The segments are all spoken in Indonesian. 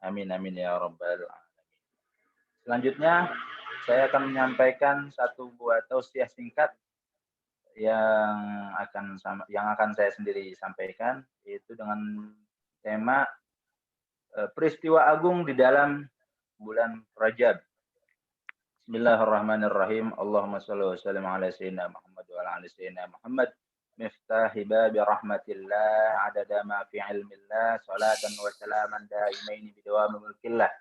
Amin amin ya rabbal alamin. Selanjutnya saya akan menyampaikan satu buah tausiah singkat yang yang akan saya sendiri sampaikan, yaitu dengan tema peristiwa agung di dalam bulan Rajab. Bismillahirrahmanirrahim. Allahumma shalli wa sallim ala sayyidina Muhammad wa ala ali sayyidina Muhammad. Miftahi babi rahmatillah adada ma fi ilmillah salatan wa salaman daimaini bidawami mulkillah.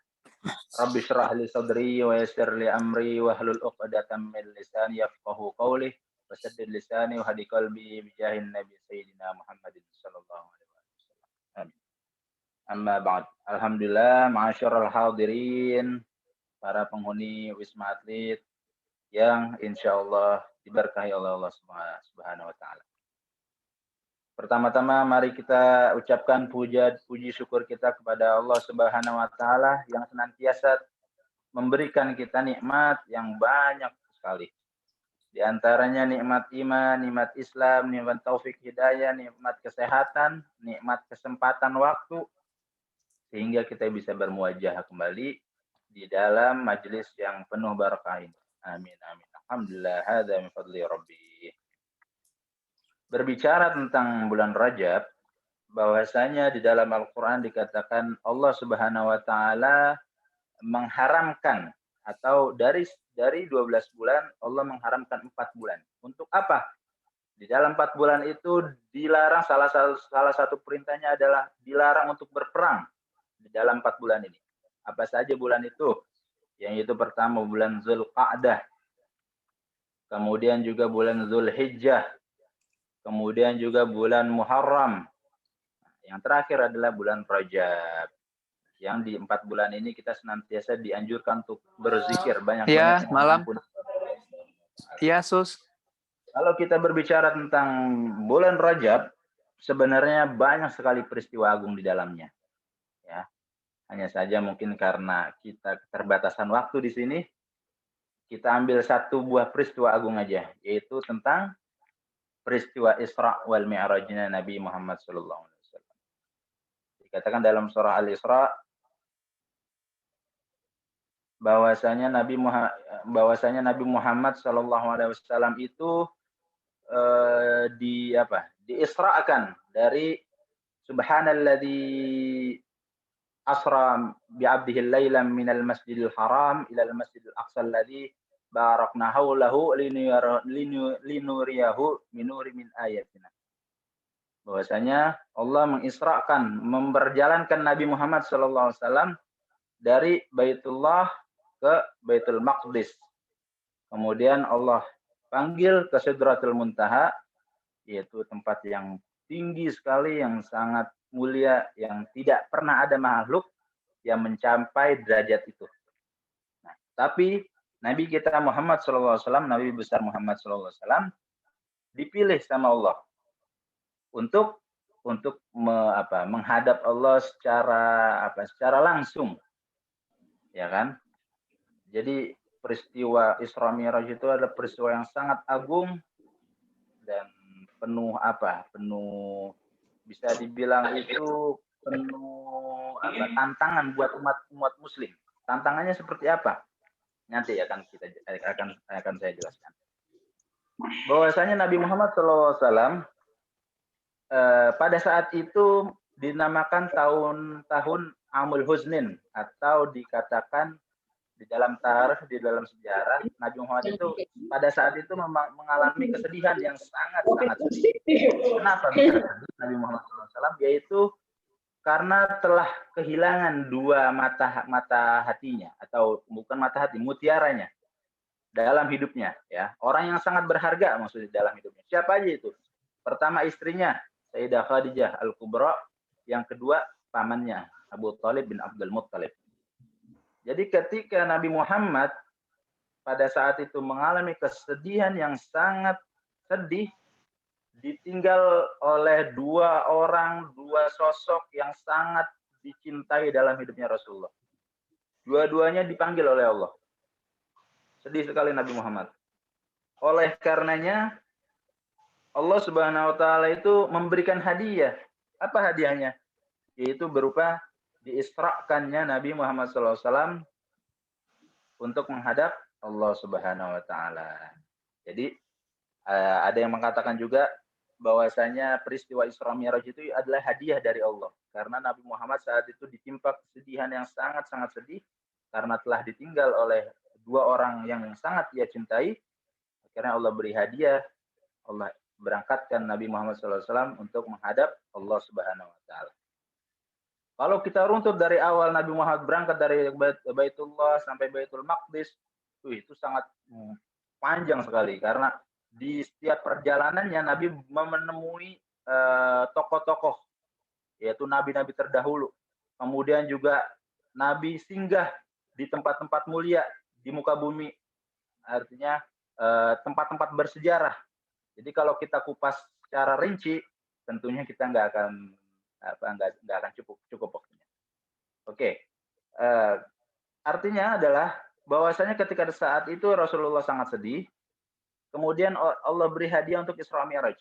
Rabbi shrah li sadri wa yassir li amri wa hlul 'uqdatam min lisani yafqahu qawli wa saddid lisani wa hadi qalbi bi jahin nabi sayyidina Muhammadin sallallahu alaihi wasallam. Amin. Amma ba'd. Alhamdulillah, ma'asyiral hadirin, para penghuni Wisma Atlet yang insyaallah diberkahi oleh Allah Subhanahu wa taala. Pertama-tama mari kita ucapkan puji syukur kita kepada Allah Subhanahu wa taala yang senantiasa memberikan kita nikmat yang banyak sekali. Di antaranya nikmat iman, nikmat Islam, nikmat taufik hidayah, nikmat kesehatan, nikmat kesempatan waktu, sehingga kita bisa bermuajah kembali di dalam majelis yang penuh barakah ini. Amin amin. Alhamdulillah, hadza min fadli rabbi. Berbicara tentang bulan Rajab, bahwasanya di dalam Al-Qur'an dikatakan Allah Subhanahu wa taala mengharamkan, atau dari 12 bulan Allah mengharamkan 4 bulan. Untuk apa? Di dalam 4 bulan itu dilarang, salah satu perintahnya adalah dilarang untuk berperang di dalam 4 bulan ini. Apa saja bulan itu? Yang itu pertama bulan Zulqa'dah, kemudian juga bulan Zulhijjah, kemudian juga bulan Muharram. Yang terakhir adalah bulan Rajab. Yang di 4 bulan ini kita senantiasa dianjurkan untuk berzikir banyak-banyak. Ya, malam. Iya, Sus. Kalau kita berbicara tentang bulan Rajab, sebenarnya banyak sekali peristiwa agung di dalamnya. Ya. Hanya saja mungkin karena kita keterbatasan waktu di sini, kita ambil satu buah peristiwa agung aja, yaitu tentang peristiwa Isra wal Mi'rajnya Nabi Muhammad sallallahu alaihi wasallam. Dikatakan dalam surah Al-Isra bahwasanya Nabi Muhammad sallallahu alaihi wasallam itu diisra'kan dari subhanalladzi asra bi'abdihi lailan minal masjidil haram ilal masjidil aqsa alladzi barakna haulahu linuriyahu minuri min ayatina. Bahwasanya Allah mengisrakan, memperjalankan Nabi Muhammad sallallahu alaihi wasallam dari Baitullah ke Baitul Maqdis. Kemudian Allah panggil ke Sidratul Muntaha, yaitu tempat yang tinggi sekali, yang sangat mulia, yang tidak pernah ada makhluk yang mencapai derajat itu. Nah, tapi Nabi kita Muhammad SAW, Nabi besar Muhammad SAW, dipilih sama Allah untuk menghadap Allah secara langsung, ya kan? Jadi peristiwa Isra Mi'raj itu adalah peristiwa yang sangat agung dan penuh bisa dibilang itu penuh tantangan buat umat muslim. Tantangannya seperti apa? Nanti akan saya jelaskan. Bahwasanya Nabi Muhammad SAW pada saat itu dinamakan tahun Amul Huznin, atau dikatakan di dalam tarikh, di dalam sejarah, Nabi Muhammad itu pada saat itu mengalami kesedihan yang sangat sedih. Kenapa bisa sedih Nabi Muhammad SAW? Yaitu karena telah kehilangan dua mata hatinya, atau bukan mata hati, mutiaranya dalam hidupnya. Ya, orang yang sangat berharga maksudnya dalam hidupnya. Siapa aja itu? Pertama istrinya, Sayyidah Khadijah Al-Kubra. Yang kedua pamannya, Abu Thalib bin Abdul Muttalib. Jadi ketika Nabi Muhammad pada saat itu mengalami kesedihan yang sangat sedih, ditinggal oleh dua sosok yang sangat dicintai dalam hidupnya Rasulullah. Dua-duanya dipanggil oleh Allah. Sedih sekali Nabi Muhammad. Oleh karenanya Allah Subhanahu wa taala itu memberikan hadiah. Apa hadiahnya? Yaitu berupa diisrakannya Nabi Muhammad SAW untuk menghadap Allah Subhanahu wa taala. Jadi ada yang mengatakan juga bahwasanya peristiwa Isra Mi'raj itu adalah hadiah dari Allah karena Nabi Muhammad saat itu ditimpa kesedihan yang sangat-sangat sedih karena telah ditinggal oleh dua orang yang sangat ia cintai. Akhirnya Allah beri hadiah, Allah berangkatkan Nabi Muhammad SAW untuk menghadap Allah Subhanahu wa taala. Kalau kita runtut dari awal Nabi Muhammad berangkat dari Baitullah sampai Baitul Maqdis, itu sangat panjang sekali karena di setiap perjalanannya Nabi menemui tokoh-tokoh, yaitu nabi-nabi terdahulu. Kemudian juga Nabi singgah di tempat-tempat mulia di muka bumi, artinya tempat-tempat bersejarah. Jadi kalau kita kupas secara rinci, tentunya kita nggak akan cukup waktunya. Oke, artinya adalah bahwasanya ketika saat itu Rasulullah sangat sedih, kemudian Allah beri hadiah untuk Isra Mi'raj,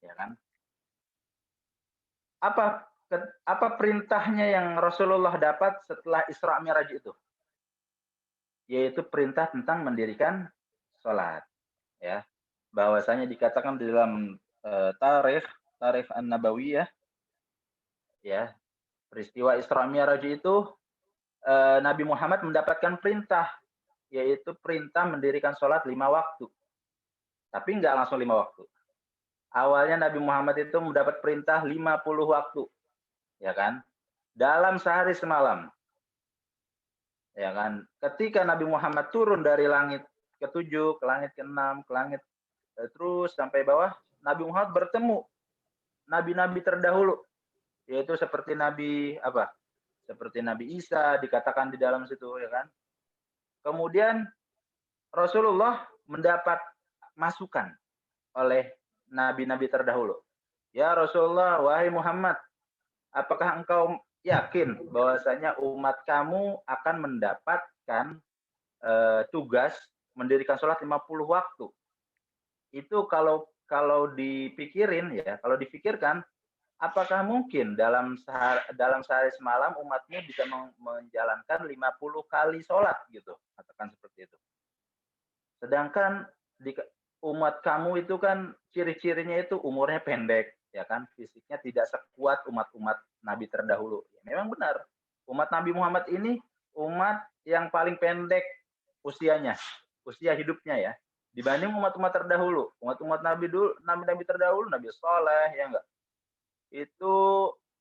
ya kan? Apa perintahnya yang Rasulullah dapat setelah Isra Mi'raj itu? Yaitu perintah tentang mendirikan sholat, ya. Bahwasanya dikatakan di dalam tarikh An-Nabawiyah, ya, peristiwa Isra Mi'raj itu Nabi Muhammad mendapatkan perintah, yaitu perintah mendirikan sholat 5 waktu. Tapi nggak langsung 5 waktu. Awalnya Nabi Muhammad itu mendapat perintah 50 waktu, ya kan? Dalam sehari semalam. Ya kan? Ketika Nabi Muhammad turun dari langit ke-7, ke langit ke-6, ke langit terus sampai bawah, Nabi Muhammad bertemu nabi-nabi terdahulu, yaitu seperti seperti Nabi Isa dikatakan di dalam situ, ya kan. Kemudian Rasulullah mendapat masukan oleh nabi-nabi terdahulu. Ya Rasulullah, wahai Muhammad, apakah engkau yakin bahwasanya umat kamu akan mendapatkan tugas mendirikan sholat 50 waktu? Itu kalau dipikirin, ya, kalau difikirkan, apakah mungkin dalam sehari semalam umatmu bisa menjalankan 50 kali sholat gitu, katakan seperti itu. Sedangkan umat kamu itu kan ciri-cirinya itu umurnya pendek, ya kan, fisiknya tidak sekuat umat-umat Nabi terdahulu. Ya, memang benar, umat Nabi Muhammad ini umat yang paling pendek usianya, usia hidupnya, ya, dibanding umat-umat terdahulu. Umat-umat Nabi terdahulu, Nabi Soleh, ya enggak, itu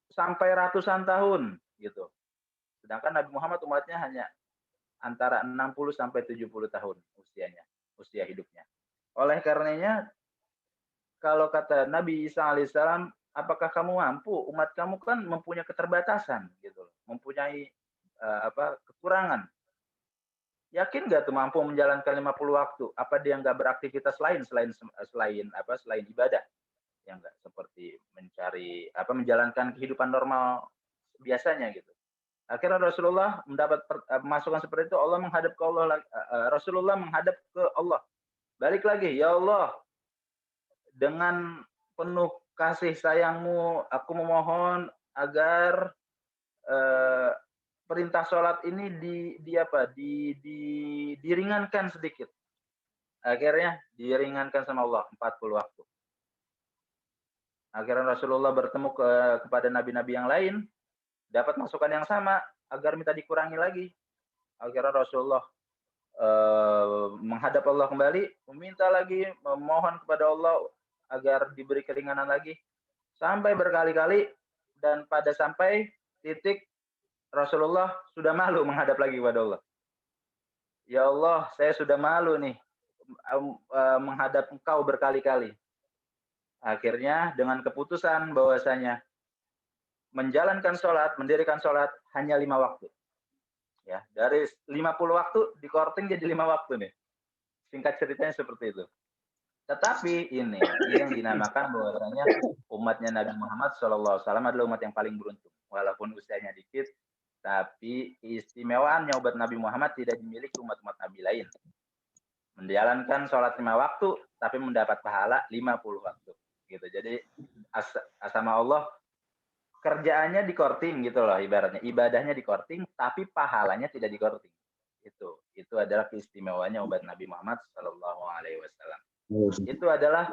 sampai ratusan tahun gitu. Sedangkan Nabi Muhammad umatnya hanya antara 60 sampai 70 tahun usia hidupnya. Oleh karenanya, kalau kata Nabi Isa alaihissalam, apakah kamu mampu? Umat kamu kan mempunyai keterbatasan gitu, mempunyai kekurangan. Yakin nggak tuh mampu menjalankan 50 waktu? Apa dia nggak beraktivitas lain selain ibadah? Yang nggak seperti menjalankan kehidupan normal biasanya gitu. Akhirnya Rasulullah mendapat masukan seperti itu. Rasulullah menghadap ke Allah. Balik lagi, ya Allah, dengan penuh kasih sayangmu, aku memohon agar perintah sholat ini diringankan sedikit. Akhirnya diringankan sama Allah 40 waktu. Akhirnya Rasulullah bertemu kepada nabi-nabi yang lain, dapat masukan yang sama agar minta dikurangi lagi. Akhirnya Rasulullah menghadap Allah kembali, meminta lagi, memohon kepada Allah agar diberi keringanan lagi, sampai berkali-kali, dan pada sampai titik Rasulullah sudah malu menghadap lagi kepada Allah. Ya Allah, saya sudah malu nih menghadap engkau berkali-kali. Akhirnya dengan keputusan bahwasanya menjalankan sholat, mendirikan sholat hanya 5 waktu. Ya, dari 50 waktu dikorting jadi 5 waktu nih. Singkat ceritanya seperti itu. Tetapi ini yang dinamakan bahwasanya umatnya Nabi Muhammad SAW adalah umat yang paling beruntung. Walaupun usianya dikit, tapi istimewaannya umat Nabi Muhammad tidak dimiliki umat-umat Nabi lain. Menjalankan sholat 5 waktu, tapi mendapat pahala 50 waktu. Gitu. Jadi sama Allah, kerjaannya di korting gitu loh ibaratnya, ibadahnya di korting tapi pahalanya tidak di korting. Itu adalah keistimewaannya umat Nabi Muhammad Shallallahu Alaihi Wasallam. Itu adalah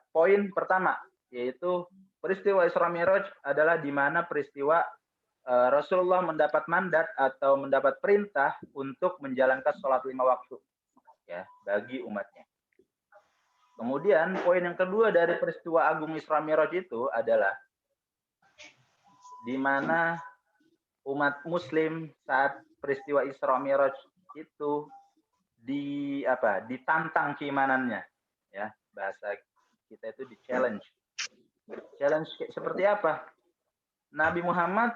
poin pertama, yaitu peristiwa Isra Mi'raj adalah di mana peristiwa Rasulullah mendapat mandat atau mendapat perintah untuk menjalankan sholat 5 waktu ya bagi umatnya. Kemudian poin yang kedua dari peristiwa agung Isra Mi'raj itu adalah di mana umat Muslim saat peristiwa Isra Mi'raj itu ditantang keimanannya, ya bahasa kita itu di challenge. Challenge seperti apa? Nabi Muhammad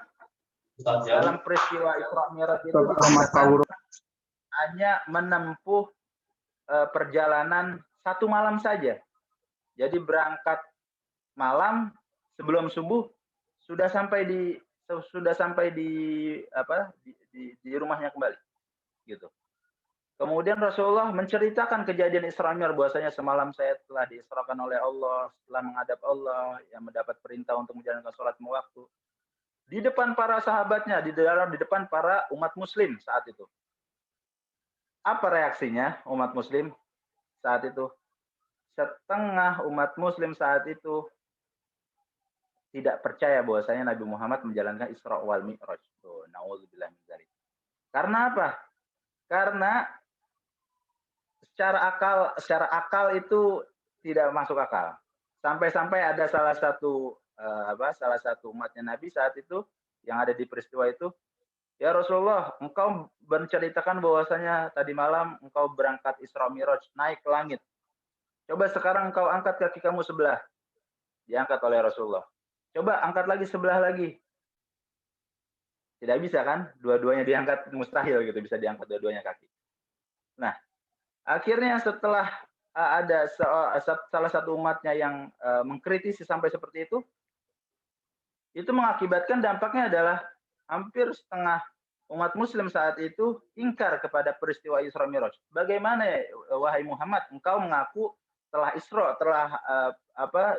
dalam peristiwa Isra Mi'raj itu hanya menempuh perjalanan 1 malam saja. Jadi berangkat malam sebelum subuh sudah sampai di rumahnya kembali, gitu. Kemudian Rasulullah menceritakan kejadian Isra Mi'raj bahwasanya semalam saya telah diisrakan oleh Allah, setelah menghadap Allah, yang mendapat perintah untuk menjalankan sholat 5 waktu. Di depan para sahabatnya, di depan para umat Muslim saat itu. Apa reaksinya umat Muslim saat itu? Setengah umat Muslim saat itu tidak percaya bahwasanya Nabi Muhammad menjalankan Isra wal Mi'raj. Nauzubillah min dzalik. Karena apa? Karena secara akal itu tidak masuk akal. Sampai-sampai ada salah satu umatnya Nabi saat itu yang ada di peristiwa itu, ya Rasulullah, engkau menceritakan bahwasanya tadi malam engkau berangkat Isra Mi'raj, naik ke langit. Coba sekarang engkau angkat kaki kamu sebelah. Diangkat oleh Rasulullah. Coba angkat lagi sebelah lagi. Tidak bisa kan? Dua-duanya diangkat, mustahil gitu bisa diangkat dua-duanya kaki. Nah, akhirnya setelah ada salah satu umatnya yang mengkritisi sampai seperti itu mengakibatkan dampaknya adalah hampir setengah umat Muslim saat itu ingkar kepada peristiwa Isra Mi'raj. Bagaimana wahai Muhammad, engkau mengaku telah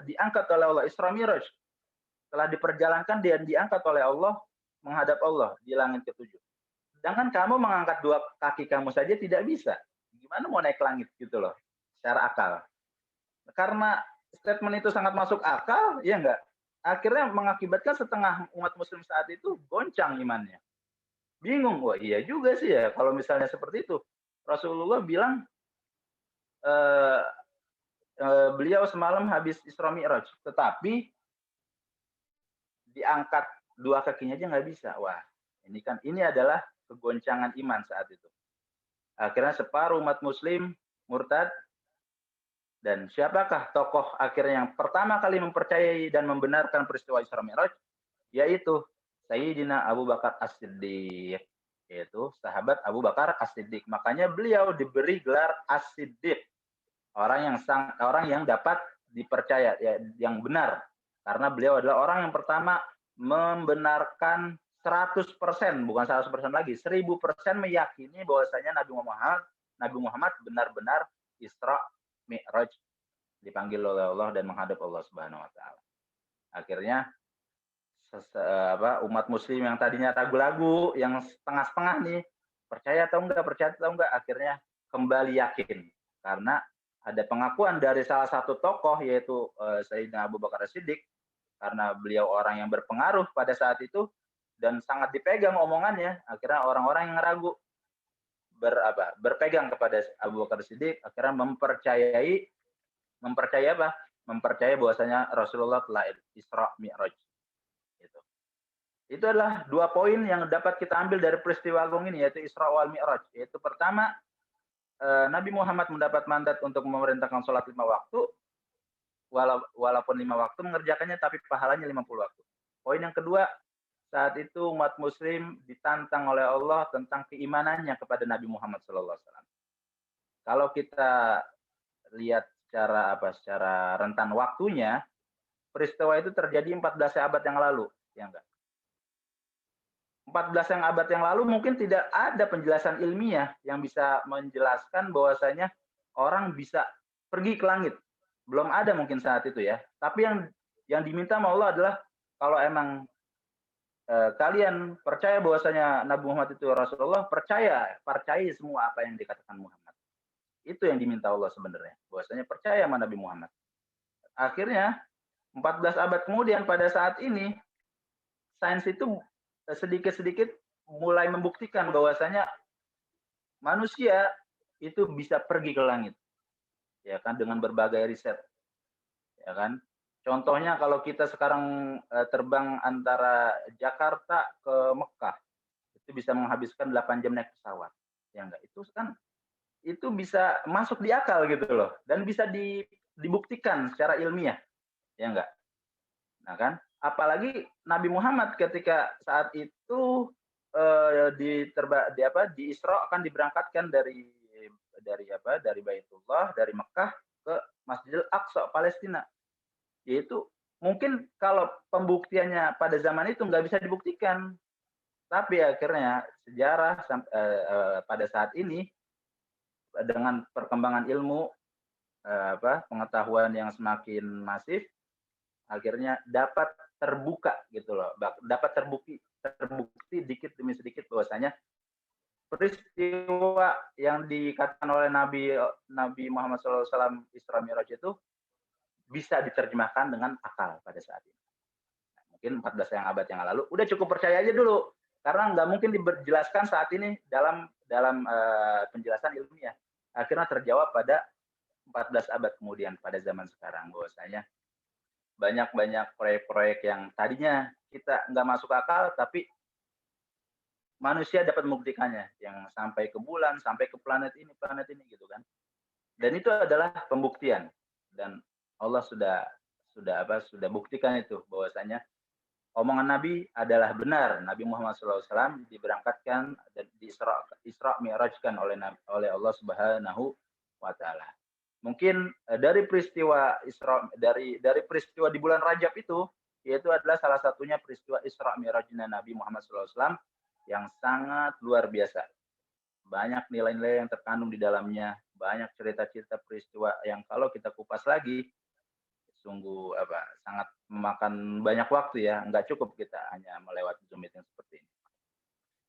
diangkat oleh Allah, Isra Mi'raj, telah diperjalankan dan diangkat oleh Allah menghadap Allah di langit ketujuh. Sedangkan kamu mengangkat 2 kaki kamu saja tidak bisa. Gimana mau naik langit gitu loh, secara akal. Karena statement itu sangat masuk akal, ya enggak? Akhirnya mengakibatkan setengah umat Muslim saat itu goncang imannya. Bingung, wah iya juga sih ya kalau misalnya seperti itu. Rasulullah bilang beliau semalam habis Isra Mi'raj, tetapi diangkat 2 kakinya aja nggak bisa. Wah, ini adalah kegoncangan iman saat itu. Akhirnya separuh umat Muslim murtad. Dan siapakah tokoh akhirnya yang pertama kali mempercayai dan membenarkan peristiwa Isra Mi'raj? Yaitu Sayyidina Abu Bakar As-Siddiq, yaitu sahabat Abu Bakar As-Siddiq. Makanya beliau diberi gelar As-Siddiq, orang yang dapat dipercaya, ya, yang benar, karena beliau adalah orang yang pertama membenarkan 100%, bukan 100% lagi, 1000% meyakini bahwasanya Nabi Muhammad benar-benar Isra Mi'raj, dipanggil oleh Allah dan menghadap Allah Subhanahu wa taala. Akhirnya umat Muslim yang tadinya ragu-ragu, yang setengah-setengah nih, percaya atau enggak, akhirnya kembali yakin karena ada pengakuan dari salah satu tokoh, yaitu Sayyidina Abu Bakar As-Siddiq, karena beliau orang yang berpengaruh pada saat itu dan sangat dipegang omongannya. Akhirnya orang-orang yang ragu berpegang kepada Abu Bakar As-Siddiq, akhirnya mempercayai bahwasanya Rasulullah telah Isra Mi'raj. Itu adalah 2 poin yang dapat kita ambil dari peristiwa agung ini, yaitu Isra wal Mi'raj. Yaitu pertama, Nabi Muhammad mendapat mandat untuk memerintahkan sholat 5 waktu, walaupun 5 waktu mengerjakannya, tapi pahalanya 50 waktu. Poin yang kedua, saat itu umat Muslim ditantang oleh Allah tentang keimanannya kepada Nabi Muhammad SAW. Kalau kita lihat secara rentan waktunya, peristiwa itu terjadi 14 abad yang lalu, ya enggak? 14 abad yang lalu mungkin tidak ada penjelasan ilmiah yang bisa menjelaskan bahwasanya orang bisa pergi ke langit. Belum ada mungkin saat itu ya. Tapi yang diminta sama Allah adalah kalau emang kalian percaya bahwasanya Nabi Muhammad itu Rasulullah, percaya semua apa yang dikatakan Muhammad. Itu yang diminta Allah sebenarnya, bahwasanya percaya sama Nabi Muhammad. Akhirnya 14 abad kemudian pada saat ini sains itu sedikit-sedikit mulai membuktikan bahwasanya manusia itu bisa pergi ke langit, ya kan, dengan berbagai riset, ya kan. Contohnya kalau kita sekarang terbang antara Jakarta ke Mekah, itu bisa menghabiskan 8 jam naik pesawat, ya enggak? Itu bisa masuk di akal gitu loh, dan bisa dibuktikan secara ilmiah, ya enggak? Nah kan, apalagi Nabi Muhammad ketika saat itu di Isra akan diberangkatkan dari Baitullah, dari Mekah ke Masjidil Aqsa Palestina. Yaitu mungkin kalau pembuktiannya pada zaman itu nggak bisa dibuktikan, tapi akhirnya sejarah pada saat ini dengan perkembangan ilmu, pengetahuan yang semakin masif, akhirnya dapat terbuka gitu loh, dapat terbukti dikit demi sedikit bahwasanya peristiwa yang dikatakan oleh Nabi Muhammad SAW Isra Mi'raj itu bisa diterjemahkan dengan akal pada saat ini. Nah, mungkin 14 abad yang lalu udah cukup percaya aja dulu, karena nggak mungkin dijelaskan saat ini dalam penjelasan ilmiah. Akhirnya terjawab pada 14 abad kemudian pada zaman sekarang, bahwasanya banyak proyek-proyek yang tadinya kita nggak masuk akal, tapi manusia dapat membuktikannya, yang sampai ke bulan, sampai ke planet ini gitu kan. Dan itu adalah pembuktian, dan Allah sudah buktikan itu bahwasanya omongan Nabi adalah benar. Nabi Muhammad SAW diberangkatkan dan Isra Mi'rajkan oleh Allah Subhanahu wa taala. Mungkin dari peristiwa peristiwa di bulan Rajab itu, yaitu adalah salah satunya peristiwa Isra Mi'rajnya Nabi Muhammad SAW yang sangat luar biasa. Banyak nilai-nilai yang terkandung di dalamnya, banyak cerita-cerita peristiwa yang kalau kita kupas lagi, sungguh sangat memakan banyak waktu ya, nggak cukup kita hanya melewati Zoom meeting seperti ini.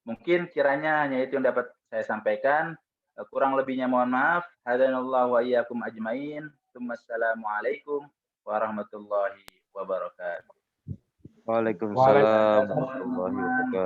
Mungkin kiranya hanya itu yang dapat saya sampaikan. Kurang lebihnya mohon maaf. Hadanallahu wa iyyakum ajmain. Wassalamualaikum warahmatullahi wabarakatuh. Waalaikumsalam warahmatullahi wabarakatuh.